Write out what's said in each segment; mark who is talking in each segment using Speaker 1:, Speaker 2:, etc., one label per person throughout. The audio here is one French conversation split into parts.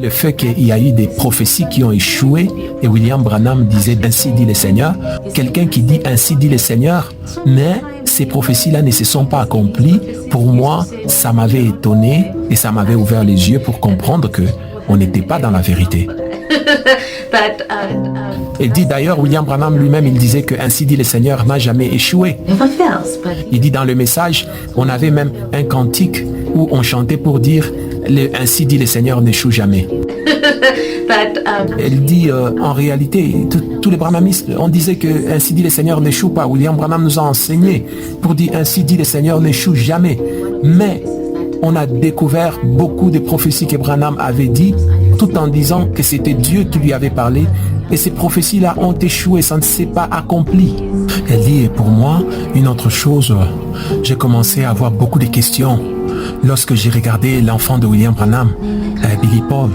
Speaker 1: Le fait qu'il y a eu des prophéties qui ont échoué et William Branham disait « Ainsi dit le Seigneur », quelqu'un qui dit « Ainsi dit le Seigneur », mais ces prophéties-là ne se sont pas accomplies. Pour moi, ça m'avait étonné et ça m'avait ouvert les yeux pour comprendre que on n'était pas dans la vérité. Il dit d'ailleurs, William Branham lui-même, il disait que Ainsi dit le Seigneur n'a jamais échoué. Il dit dans le message, on avait même un cantique où on chantait pour dire Ainsi dit le Seigneur n'échoue jamais. Elle dit en réalité, tous les brahmanistes, on disait que Ainsi dit le Seigneur n'échoue pas. William Branham nous a enseigné pour dire Ainsi dit le Seigneur n'échoue jamais. Mais on a découvert beaucoup de prophéties que Branham avait dit, tout en disant que c'était Dieu qui lui avait parlé. Et ces prophéties-là ont échoué, ça ne s'est pas accompli. Elle dit, et pour moi, une autre chose, j'ai commencé à avoir beaucoup de questions lorsque j'ai regardé l'enfant de William Branham, Billy Paul.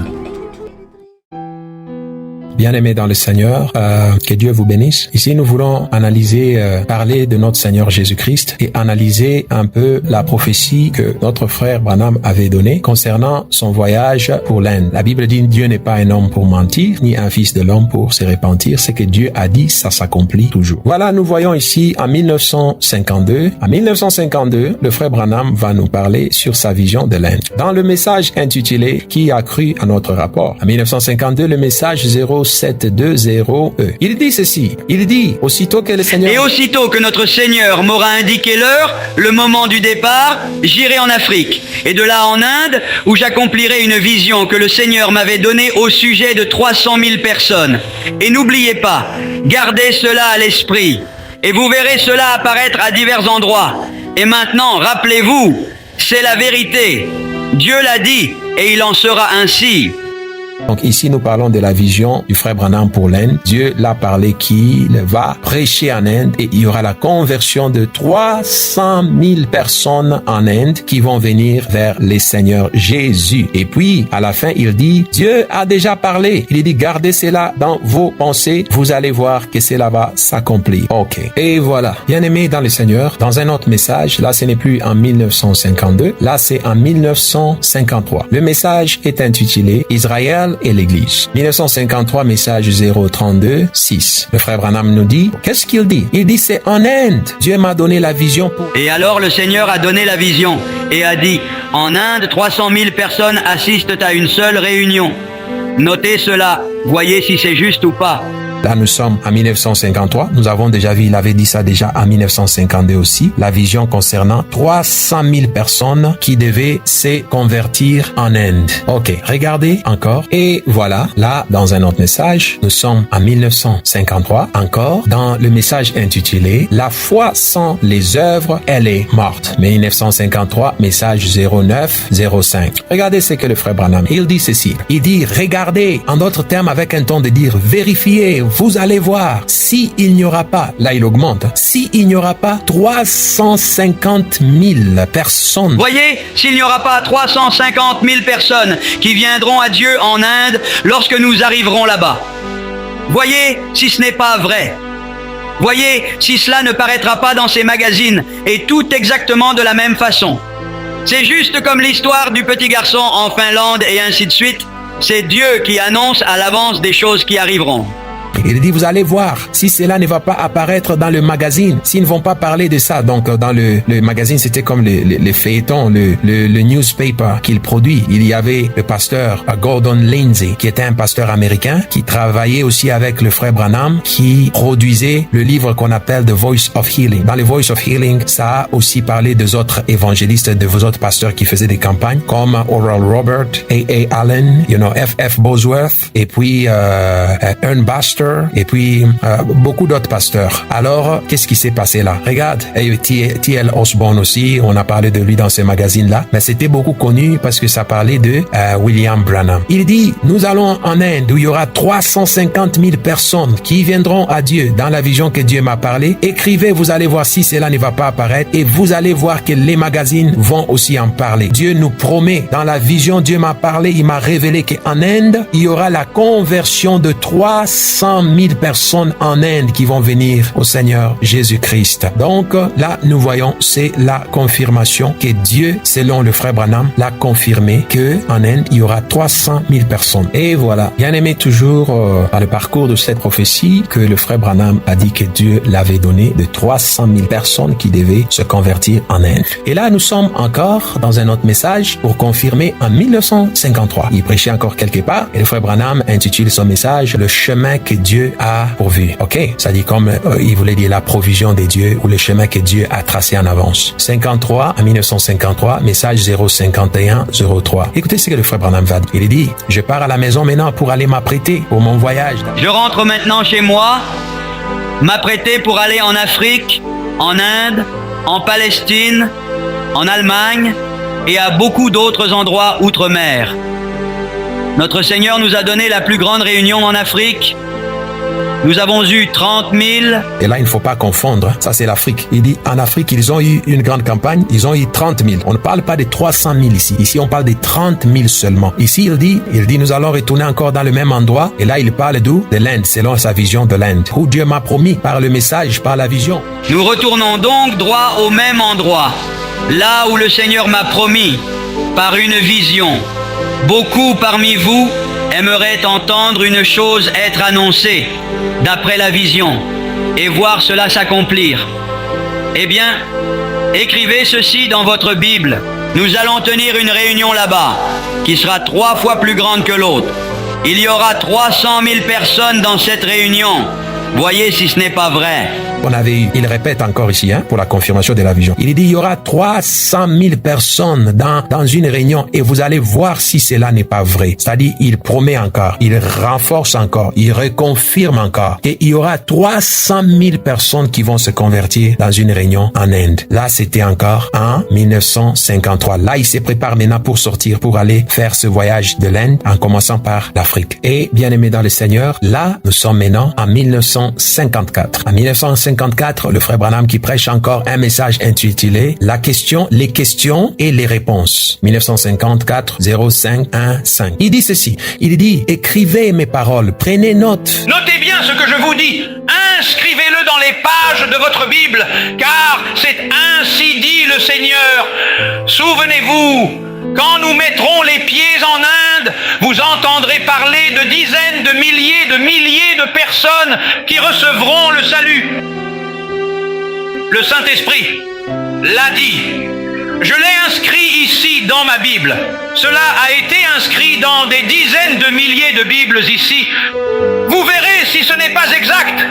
Speaker 1: Bien-aimés dans le Seigneur, que Dieu vous bénisse. Ici, nous voulons analyser, parler de notre Seigneur Jésus-Christ et analyser un peu la prophétie que notre frère Branham avait donnée concernant son voyage pour l'Inde. La Bible dit, Dieu n'est pas un homme pour mentir, ni un fils de l'homme pour se repentir. Ce que Dieu a dit, ça s'accomplit toujours. Voilà, nous voyons ici en 1952. En 1952, le frère Branham va nous parler sur sa vision de l'Inde. Dans le message intitulé « Qui a cru à notre rapport ?» En 1952, le message 0720E. Il dit ceci, il dit, aussitôt que le Seigneur...
Speaker 2: Et aussitôt que notre Seigneur m'aura indiqué l'heure, le moment du départ, j'irai en Afrique, et de là en Inde, où j'accomplirai une vision que le Seigneur m'avait donnée au sujet de 300 000 personnes. Et n'oubliez pas, gardez cela à l'esprit, et vous verrez cela apparaître à divers endroits. Et maintenant, rappelez-vous, c'est la vérité. Dieu l'a dit, et il en sera ainsi.
Speaker 1: Donc ici, nous parlons de la vision du frère Branham pour l'Inde. Dieu l'a parlé qu'il va prêcher en Inde et il y aura la conversion de 300 000 personnes en Inde qui vont venir vers le Seigneur Jésus. Et puis, à la fin, il dit, Dieu a déjà parlé. Il dit, gardez cela dans vos pensées. Vous allez voir que cela va s'accomplir. Ok. Et voilà. Bien-aimés dans le Seigneur, dans un autre message, là, ce n'est plus en 1952. Là, c'est en 1953. Le message est intitulé Israël et l'Église. 1953, message 032-6. Le frère Branham nous dit, qu'est-ce qu'il dit? Il dit, c'est en Inde. Dieu m'a donné la vision pour...
Speaker 2: Et alors le Seigneur a donné la vision et a dit, en Inde, 300 000 personnes assistent à une seule réunion. Notez cela, voyez si c'est juste ou pas.
Speaker 1: Là, nous sommes en 1953. Nous avons déjà vu, il avait dit ça déjà en 1952 aussi. La vision concernant 300 000 personnes qui devaient se convertir en Inde. Ok, regardez encore. Et voilà, là, dans un autre message, nous sommes en 1953. Encore, dans le message intitulé « La foi sans les œuvres, elle est morte ». 1953, message 0905. Regardez ce que le frère Branham, il dit ceci. Il dit « Regardez », en d'autres termes, avec un ton de dire « Vérifiez ». Vous allez voir, si il n'y aura pas, là il augmente, si il n'y aura pas 350 000 personnes.
Speaker 2: Voyez, s'il n'y aura pas 350 000 personnes qui viendront à Dieu en Inde lorsque nous arriverons là-bas. Voyez, si ce n'est pas vrai. Voyez, si cela ne paraîtra pas dans ces magazines, et tout exactement de la même façon. C'est juste comme l'histoire du petit garçon en Finlande et ainsi de suite. C'est Dieu qui annonce à l'avance des choses qui arriveront.
Speaker 1: Il dit, vous allez voir, si cela ne va pas apparaître dans le magazine, s'ils ne vont pas parler de ça. Donc, dans le magazine, c'était comme le feuilleton, le newspaper qu'il produit. Il y avait le pasteur Gordon Lindsay, qui était un pasteur américain, qui travaillait aussi avec le frère Branham, qui produisait le livre qu'on appelle The Voice of Healing. Dans le Voice of Healing, ça a aussi parlé des autres évangélistes, de vos autres pasteurs qui faisaient des campagnes, comme Oral Robert, A.A. Allen, F.F. Bosworth, et puis Ern Baxter, et puis beaucoup d'autres pasteurs. Alors, qu'est-ce qui s'est passé là? Regarde, T.L. Osborne aussi, on a parlé de lui dans ce magazine-là, mais c'était beaucoup connu parce que ça parlait de William Branham. Il dit, nous allons en Inde où il y aura 350 000 personnes qui viendront à Dieu dans la vision que Dieu m'a parlé. Écrivez, vous allez voir si cela ne va pas apparaître et vous allez voir que les magazines vont aussi en parler. Dieu nous promet, dans la vision, Dieu m'a parlé, il m'a révélé qu'en Inde, il y aura la conversion de 300 300 000 personnes en Inde qui vont venir au Seigneur Jésus-Christ. Donc là, nous voyons, c'est la confirmation que Dieu, selon le frère Branham, l'a confirmé que en Inde, il y aura 300 000 personnes. Et voilà, bien aimé, toujours dans le parcours de cette prophétie, que le frère Branham a dit que Dieu l'avait donné de 300 000 personnes qui devaient se convertir en Inde. Et là, nous sommes encore dans un autre message pour confirmer en 1953. Il prêchait encore quelque part et le frère Branham intitule son message « Le chemin que Dieu a pourvu ». Ok, ça dit comme il voulait dire la provision de Dieu ou le chemin que Dieu a tracé en avance. 53 en 1953, message 05103. Écoutez ce que le frère Branham va dire. Il dit « Je pars à la maison maintenant pour aller m'apprêter pour mon voyage. »
Speaker 2: Je rentre maintenant chez moi, m'apprêter pour aller en Afrique, en Inde, en Palestine, en Allemagne et à beaucoup d'autres endroits outre-mer. Notre Seigneur nous a donné la plus grande réunion en Afrique. Nous avons eu 30 000.
Speaker 1: Et là, il ne faut pas confondre. Ça, c'est l'Afrique. Il dit, en Afrique, ils ont eu une grande campagne. Ils ont eu 30 000. On ne parle pas de 300 000 ici. Ici, on parle de 30 000 seulement. Ici, il dit, nous allons retourner encore dans le même endroit. Et là, il parle d'où? De l'Inde, selon sa vision de l'Inde. Où Dieu m'a promis par le message, par la vision.
Speaker 2: Nous retournons donc droit au même endroit. Là où le Seigneur m'a promis, par une vision. Beaucoup parmi vous aimeraient entendre une chose être annoncée d'après la vision et voir cela s'accomplir. Eh bien, écrivez ceci dans votre Bible. Nous allons tenir une réunion là-bas qui sera 3 fois plus grande que l'autre. Il y aura 300 000 personnes dans cette réunion. Voyez si ce n'est pas vrai.
Speaker 1: Il répète encore ici, pour la confirmation de la vision. Il dit, il y aura 300 000 personnes dans une réunion et vous allez voir si cela n'est pas vrai. C'est-à-dire, il promet encore, il renforce encore, il reconfirme encore qu'il y aura 300 000 personnes qui vont se convertir dans une réunion en Inde. Là, c'était encore en 1953. Là, il se prépare maintenant pour sortir, pour aller faire ce voyage de l'Inde en commençant par l'Afrique. Et bien aimé dans le Seigneur, là, nous sommes maintenant en 1954. En 1954, le frère Branham qui prêche encore un message intitulé « La question, les questions et les réponses ». 1954 0515. Il dit ceci, il dit « Écrivez mes paroles, prenez note. »
Speaker 3: Notez bien ce que je vous dis. Inscrivez-le dans les pages de votre Bible, car c'est ainsi dit le Seigneur. Souvenez-vous, quand nous mettrons les pieds en Inde, vous entendrez parler de dizaines de milliers de personnes qui recevront le salut. Le Saint-Esprit l'a dit. Je l'ai inscrit ici dans ma Bible. Cela a été inscrit dans des dizaines de milliers de Bibles ici. Vous verrez si ce n'est pas exact.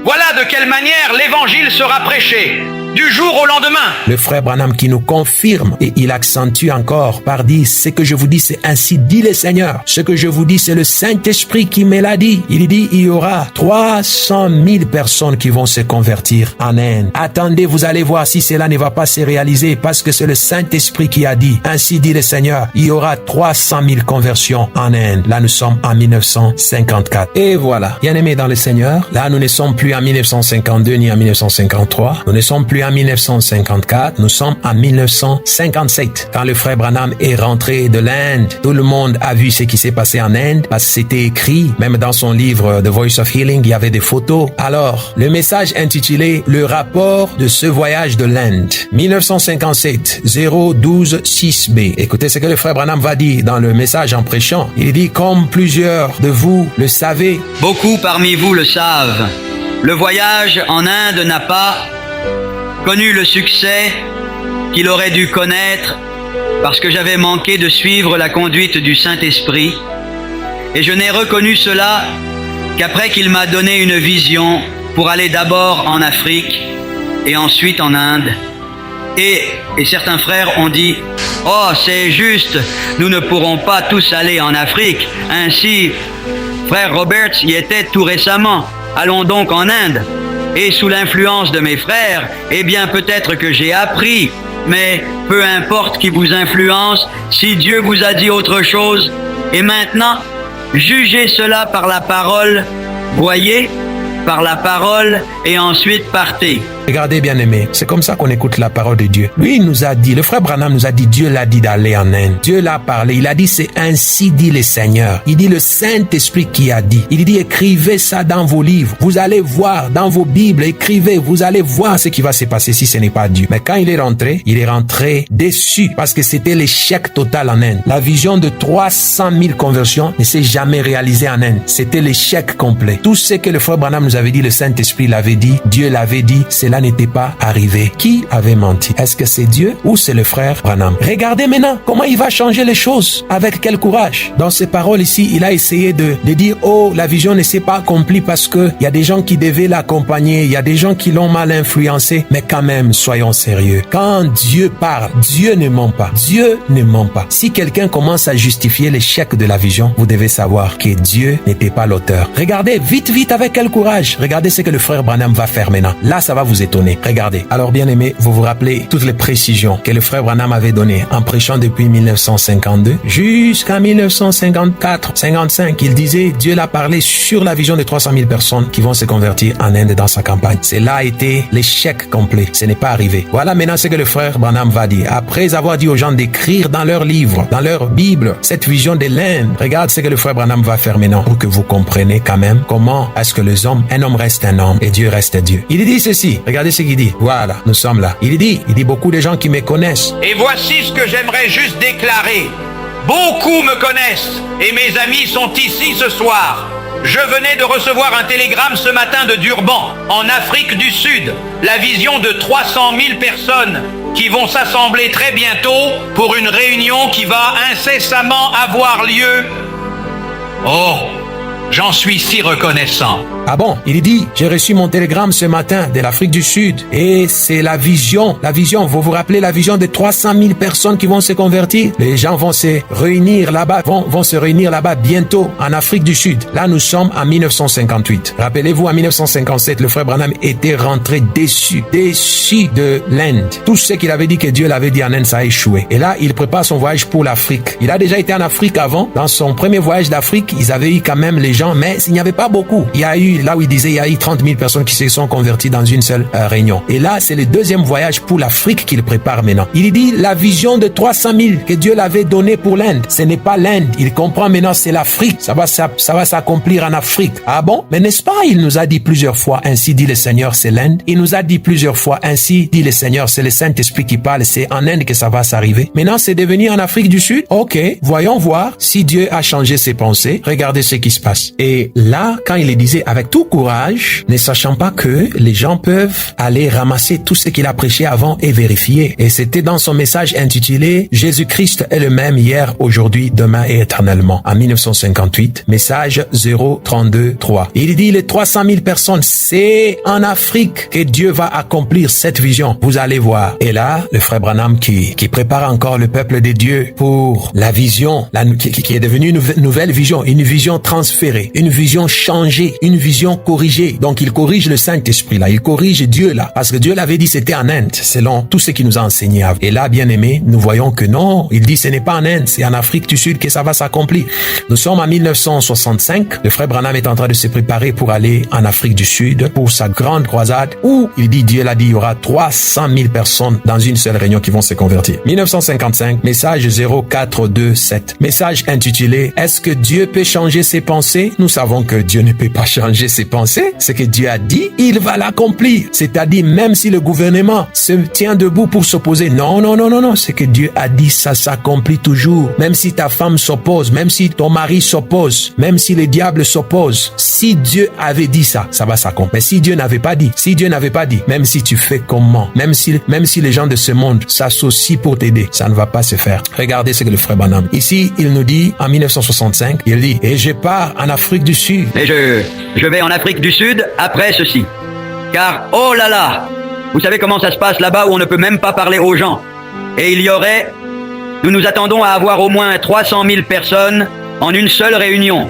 Speaker 3: Voilà de quelle manière l'Évangile sera prêché, du jour au lendemain.
Speaker 1: Le frère Branham qui nous confirme et il accentue encore par dire, ce que je vous dis, c'est ainsi dit le Seigneur. Ce que je vous dis, c'est le Saint-Esprit qui me l'a dit. Il dit, il y aura 300 000 personnes qui vont se convertir en Inde. Attendez, vous allez voir si cela ne va pas se réaliser parce que c'est le Saint-Esprit qui a dit, ainsi dit le Seigneur, il y aura 300 000 conversions en Inde. Là, nous sommes en 1954. Et voilà, bien aimés dans le Seigneur, là, nous ne sommes plus en 1952 ni en 1953. Nous ne sommes plus en 1954, nous sommes en 1957. Quand le frère Branham est rentré de l'Inde, tout le monde a vu ce qui s'est passé en Inde parce que c'était écrit, même dans son livre The Voice of Healing, il y avait des photos. Alors, le message intitulé « Le rapport de ce voyage de l'Inde », 1957, 012-6b. Écoutez ce que le frère Branham va dire dans le message en prêchant. Il dit « Comme plusieurs de vous le savez ».
Speaker 2: Beaucoup parmi vous le savent. Le voyage en Inde n'a pas connu le succès qu'il aurait dû connaître parce que j'avais manqué de suivre la conduite du Saint-Esprit et je n'ai reconnu cela qu'après qu'il m'a donné une vision pour aller d'abord en Afrique et ensuite en Inde. Et certains frères ont dit « Oh, c'est juste, nous ne pourrons pas tous aller en Afrique. Ainsi, frère Roberts y était tout récemment. Allons donc en Inde. » Et sous l'influence de mes frères, eh bien peut-être que j'ai appris, mais peu importe qui vous influence, si Dieu vous a dit autre chose, et maintenant, jugez cela par la parole, voyez, par la parole, et ensuite partez.
Speaker 1: Regardez, bien-aimés, c'est comme ça qu'on écoute la parole de Dieu. Lui, il nous a dit, le frère Branham nous a dit, Dieu l'a dit d'aller en Inde. Dieu l'a parlé, il a dit, c'est ainsi dit le Seigneur. Il dit le Saint-Esprit qui a dit. Il dit, écrivez ça dans vos livres. Vous allez voir dans vos Bibles, écrivez, vous allez voir ce qui va se passer si ce n'est pas Dieu. Mais quand il est rentré déçu parce que c'était l'échec total en Inde. La vision de 300 000 conversions ne s'est jamais réalisée en Inde. C'était l'échec complet. Tout ce que le frère Branham nous avait dit, le Saint-Esprit l'avait dit, Dieu l'avait dit, cela n'était pas arrivé. Qui avait menti? Est-ce que c'est Dieu ou c'est le frère Branham? Regardez maintenant comment il va changer les choses. Avec quel courage? Dans ses paroles ici, il a essayé de dire, oh, la vision ne s'est pas accomplie parce que il y a des gens qui devaient l'accompagner, il y a des gens qui l'ont mal influencé, mais quand même, soyons sérieux. Quand Dieu parle, Dieu ne ment pas. Dieu ne ment pas. Si quelqu'un commence à justifier l'échec de la vision, vous devez savoir que Dieu n'était pas l'auteur. Regardez, vite, avec quel courage. Regardez ce que le frère Branham va faire maintenant. Là, ça va vous étonner. Regardez. Alors, bien aimé, vous vous rappelez toutes les précisions que le frère Branham avait données en prêchant depuis 1952 jusqu'à 1954, 55. Il disait, Dieu l'a parlé sur la vision de 300 000 personnes qui vont se convertir en Inde dans sa campagne. Cela a été l'échec complet. Ce n'est pas arrivé. Voilà maintenant ce que le frère Branham va dire. Après avoir dit aux gens d'écrire dans leurs livres, dans leur Bible, cette vision de l'Inde, regarde ce que le frère Branham va faire maintenant pour que vous compreniez quand même comment est-ce que un homme reste un homme et Dieu reste Dieu. Il dit ceci, regardez ce qu'il dit. Voilà, nous sommes là. Il dit beaucoup de gens qui me connaissent.
Speaker 3: Et voici ce que j'aimerais juste déclarer. Beaucoup me connaissent et mes amis sont ici ce soir. Je venais de recevoir un télégramme ce matin de Durban, en Afrique du Sud. La vision de 300 000 personnes qui vont s'assembler très bientôt pour une réunion qui va incessamment avoir lieu. Oh, j'en suis si reconnaissant.
Speaker 1: Ah bon? Il dit, j'ai reçu mon télégramme ce matin de l'Afrique du Sud et c'est la vision, vous vous rappelez la vision de 300 000 personnes qui vont se convertir? Les gens vont se réunir là-bas, vont se réunir là-bas bientôt en Afrique du Sud. Là, nous sommes en 1958. Rappelez-vous, en 1957, le frère Branham était rentré déçu de l'Inde. Tout ce qu'il avait dit que Dieu l'avait dit en Inde, ça a échoué. Et là, il prépare son voyage pour l'Afrique. Il a déjà été en Afrique avant. Dans son premier voyage d'Afrique, ils avaient eu quand même les gens, mais il n'y avait pas beaucoup. Il y a eu là où il disait, il y a eu 30 000 personnes qui se sont converties dans une seule réunion. Et là, c'est le deuxième voyage pour l'Afrique qu'il prépare maintenant. Il dit, la vision de 300 000 que Dieu l'avait donnée pour l'Inde, ce n'est pas l'Inde. Il comprend maintenant, c'est l'Afrique. Ça va s'accomplir en Afrique. Ah bon? Mais n'est-ce pas, il nous a dit plusieurs fois, ainsi dit le Seigneur, c'est l'Inde. Il nous a dit plusieurs fois, ainsi dit le Seigneur, c'est le Saint-Esprit qui parle, c'est en Inde que ça va s'arriver. Maintenant, c'est devenu en Afrique du Sud. Ok, voyons voir si Dieu a changé ses pensées. Regardez ce qui se passe. Et là, quand il le disait avec tout courage, ne sachant pas que les gens peuvent aller ramasser tout ce qu'il a prêché avant et vérifier. Et c'était dans son message intitulé « Jésus-Christ est le même hier, aujourd'hui, demain et éternellement » en 1958, message 032.3. Il dit les 300 000 personnes, c'est en Afrique que Dieu va accomplir cette vision. Vous allez voir. Et là, le frère Branham qui prépare encore le peuple de Dieu pour la vision, qui est devenue une nouvelle vision, une vision transférée, une vision changée, une vision corrigé. Donc, il corrige le Saint-Esprit là. Il corrige Dieu là. Parce que Dieu l'avait dit c'était en Inde, selon tout ce qu'il nous a enseigné. Et là, bien aimé, nous voyons que non. Il dit ce n'est pas en Inde, c'est en Afrique du Sud que ça va s'accomplir. Nous sommes en 1965. Le frère Branham est en train de se préparer pour aller en Afrique du Sud pour sa grande croisade où il dit, Dieu l'a dit, il y aura 300 000 personnes dans une seule réunion qui vont se convertir. 1955, message 0427. Message intitulé, est-ce que Dieu peut changer ses pensées? Nous savons que Dieu ne peut pas changer ses pensées. Ce que Dieu a dit, il va l'accomplir. C'est-à-dire, même si le gouvernement se tient debout pour s'opposer, non. Ce que Dieu a dit, ça s'accomplit toujours. Même si ta femme s'oppose, même si ton mari s'oppose, même si le diable s'oppose, si Dieu avait dit ça, ça va s'accomplir. Mais si Dieu n'avait pas dit, même si tu fais comment, même si les gens de ce monde s'associent pour t'aider, ça ne va pas se faire. Regardez ce que le frère Branham. Ici, il nous dit, en 1965, il dit, et je pars en Afrique du Sud.
Speaker 2: Et je vais en Afrique du Sud après ceci. Car, oh là là, vous savez comment ça se passe là-bas où on ne peut même pas parler aux gens. Et nous nous attendons à avoir au moins 300 000 personnes en une seule réunion.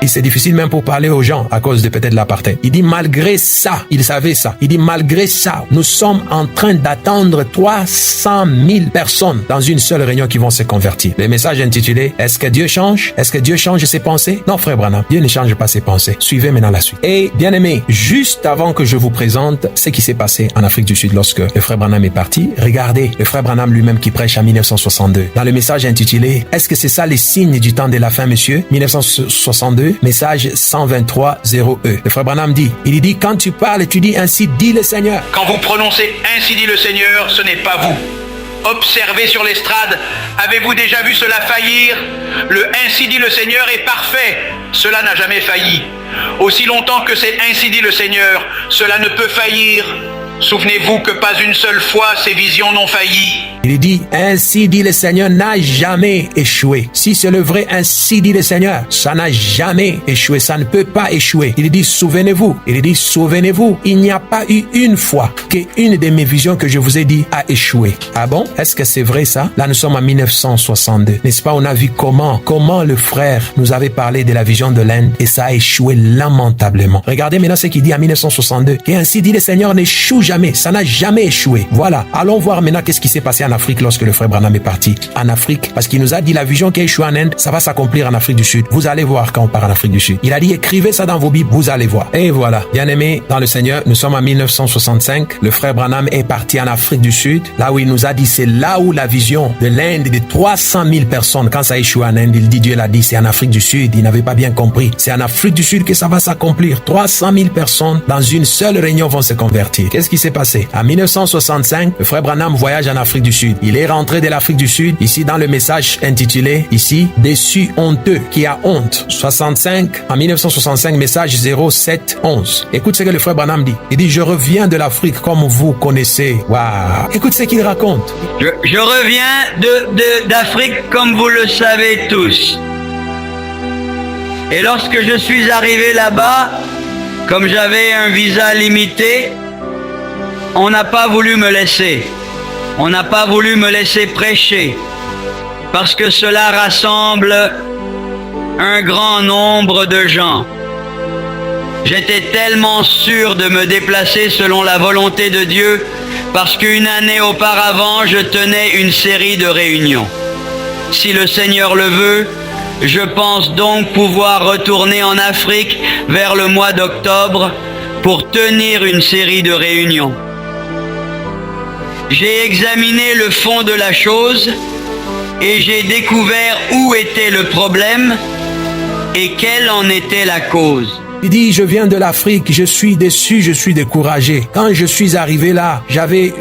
Speaker 1: Et c'est difficile même pour parler aux gens à cause de peut-être l'apartheid. Il dit malgré ça, il savait ça. Il dit malgré ça, nous sommes en train d'attendre 300 000 personnes dans une seule réunion qui vont se convertir. Le message intitulé « Est-ce que Dieu change? Est-ce que Dieu change ses pensées ?» Non, frère Branham, Dieu ne change pas ses pensées. Suivez maintenant la suite. Et bien aimé, juste avant que je vous présente ce qui s'est passé en Afrique du Sud lorsque le frère Branham est parti, regardez le frère Branham lui-même qui prêche en 1962. Dans le message intitulé « Est-ce que c'est ça les signes du temps de la fin, monsieur ?» 1962, message 123-0E. Le frère Branham dit, il dit, quand tu parles, tu dis ainsi dit le Seigneur.
Speaker 3: Quand vous prononcez ainsi dit le Seigneur, ce n'est pas vous. Observez sur l'estrade, avez-vous déjà vu cela faillir? Le ainsi dit le Seigneur est parfait, cela n'a jamais failli. Aussi longtemps que c'est ainsi dit le Seigneur, cela ne peut faillir. Souvenez-vous que pas une seule fois ces visions n'ont failli.
Speaker 1: Il dit, ainsi dit le Seigneur n'a jamais échoué. Si c'est le vrai ainsi dit le Seigneur, ça n'a jamais échoué, ça ne peut pas échouer. Il dit, souvenez-vous. Il dit, souvenez-vous, il n'y a pas eu une fois qu'une de mes visions que je vous ai dit a échoué. Ah bon? Est-ce que c'est vrai ça? Là, nous sommes en 1962. N'est-ce pas? On a vu comment le frère nous avait parlé de la vision de l'Inde et ça a échoué lamentablement. Regardez maintenant ce qu'il dit en 1962. Et ainsi dit le Seigneur n'échoue jamais. Ça n'a jamais échoué. Voilà. Allons voir maintenant qu'est-ce qui s'est passé en Afrique lorsque le frère Branham est parti en Afrique, parce qu'il nous a dit la vision qui a échoué en Inde, ça va s'accomplir en Afrique du Sud. Vous allez voir quand on part en Afrique du Sud. Il a dit écrivez ça dans vos Bibles, vous allez voir. Et voilà, bien-aimés dans le Seigneur, nous sommes en 1965. Le frère Branham est parti en Afrique du Sud, là où il nous a dit c'est là où la vision de l'Inde de 300 000 personnes, quand ça a échoué en Inde, il dit Dieu l'a dit, c'est en Afrique du Sud. Il n'avait pas bien compris. C'est en Afrique du Sud que ça va s'accomplir. 300 000 personnes dans une seule réunion vont se convertir. Qu'est-ce qui s'est passé? En 1965, le frère Branham voyage en Afrique du Sud. Il est rentré de l'Afrique du Sud, ici dans le message intitulé, ici, déçu honteux, qui a honte. 65, en 1965, message 0711. Écoute ce que le frère Branham dit. Il dit, je reviens de l'Afrique comme vous connaissez. Waouh! Écoute ce qu'il raconte.
Speaker 2: Je reviens d'Afrique comme vous le savez tous. Et lorsque je suis arrivé là-bas, comme j'avais un visa limité, on n'a pas voulu me laisser. On n'a pas voulu me laisser prêcher parce que cela rassemble un grand nombre de gens. J'étais tellement sûr de me déplacer selon la volonté de Dieu parce qu'une année auparavant, je tenais une série de réunions. Si le Seigneur le veut, je pense donc pouvoir retourner en Afrique vers le mois d'octobre pour tenir une série de réunions. J'ai examiné le fond de la chose et j'ai découvert où était le problème et quelle en était la cause.
Speaker 1: Il dit, je viens de l'Afrique, je suis déçu, je suis découragé. Quand je suis arrivé là, j'avais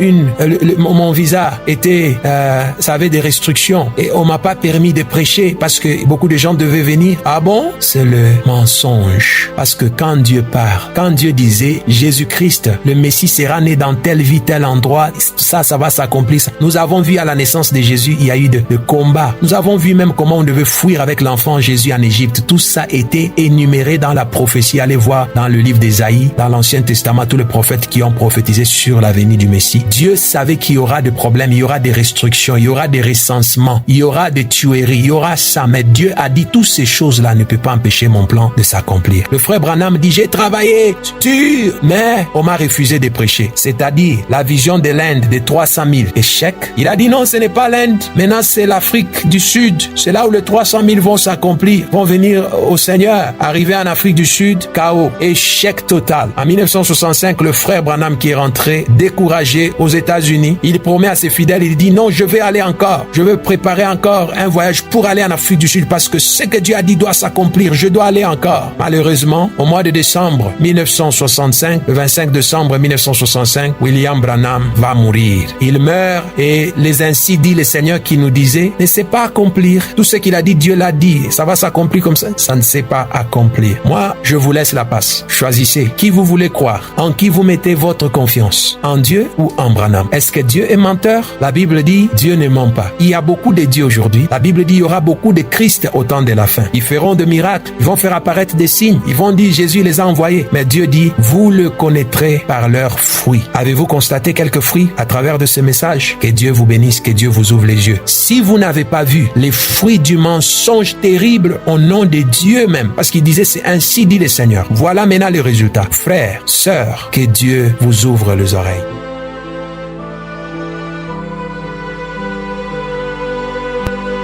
Speaker 1: mon visa était, ça avait des restrictions et on m'a pas permis de prêcher parce que beaucoup de gens devaient venir. Ah bon? C'est le mensonge. Parce que quand Dieu part, quand Dieu disait, Jésus-Christ, le Messie sera né dans telle vie, tel endroit, ça va s'accomplir. Nous avons vu à la naissance de Jésus, il y a eu de combats. Nous avons vu même comment on devait fuir avec l'enfant Jésus en Égypte. Tout ça était énuméré dans la prophétie. Allez voir dans le livre d'Ésaïe, dans l'Ancien Testament, tous les prophètes qui ont prophétisé sur la venue du Messie. Dieu savait qu'il y aura des problèmes, il y aura des restrictions, il y aura des recensements, il y aura des tueries, il y aura ça. Mais Dieu a dit toutes ces choses-là ne peuvent pas empêcher mon plan de s'accomplir. Le frère Branham dit, j'ai travaillé dur, mais on m'a refusé de prêcher. C'est-à-dire la vision de l'Inde de 300 000 échecs. Il a dit non, ce n'est pas l'Inde. Maintenant, c'est l'Afrique du Sud. C'est là où les 300 000 vont s'accomplir, vont venir au Seigneur. Arriver en Afrique du Sud, chaos, échec total. En 1965, le frère Branham qui est rentré, découragé aux États-Unis, il promet à ses fidèles, il dit non, je vais aller encore. Je veux préparer encore un voyage pour aller en Afrique du Sud parce que ce que Dieu a dit doit s'accomplir. Je dois aller encore. Malheureusement, au mois de décembre 1965, le 25 décembre 1965, William Branham va mourir. Il meurt et les ainsi dit le Seigneur qui nous disait ne sait pas accomplir. Tout ce qu'il a dit, Dieu l'a dit. Ça va s'accomplir comme ça. Ça ne sait pas accomplir. Moi, je vous vous laisse la passe. Choisissez qui vous voulez croire. En qui vous mettez votre confiance? En Dieu ou en Branham? Est-ce que Dieu est menteur? La Bible dit, Dieu ne ment pas. Il y a beaucoup de dieux aujourd'hui. La Bible dit, il y aura beaucoup de Christ au temps de la fin. Ils feront de miracles. Ils vont faire apparaître des signes. Ils vont dire, Jésus les a envoyés. Mais Dieu dit, vous le connaîtrez par leurs fruits. Avez-vous constaté quelques fruits à travers de ce message? Que Dieu vous bénisse, que Dieu vous ouvre les yeux. Si vous n'avez pas vu les fruits du mensonge terrible au nom de Dieu même, parce qu'il disait, c'est ainsi dit le Seigneur. Voilà maintenant le résultat. Frères, sœurs, que Dieu vous ouvre les oreilles.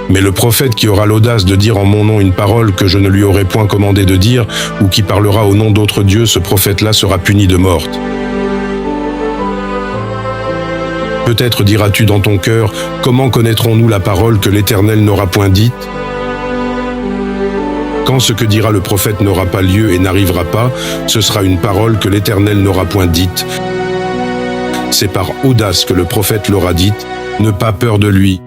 Speaker 4: Mais le prophète qui aura l'audace de dire en mon nom une parole que je ne lui aurai point commandé de dire, ou qui parlera au nom d'autres dieux, ce prophète-là sera puni de mort. Peut-être diras-tu dans ton cœur, comment connaîtrons-nous la parole que l'Éternel n'aura point dite? Quand ce que dira le prophète n'aura pas lieu et n'arrivera pas, ce sera une parole que l'Éternel n'aura point dite. C'est par audace que le prophète l'aura dite, ne pas peur de lui.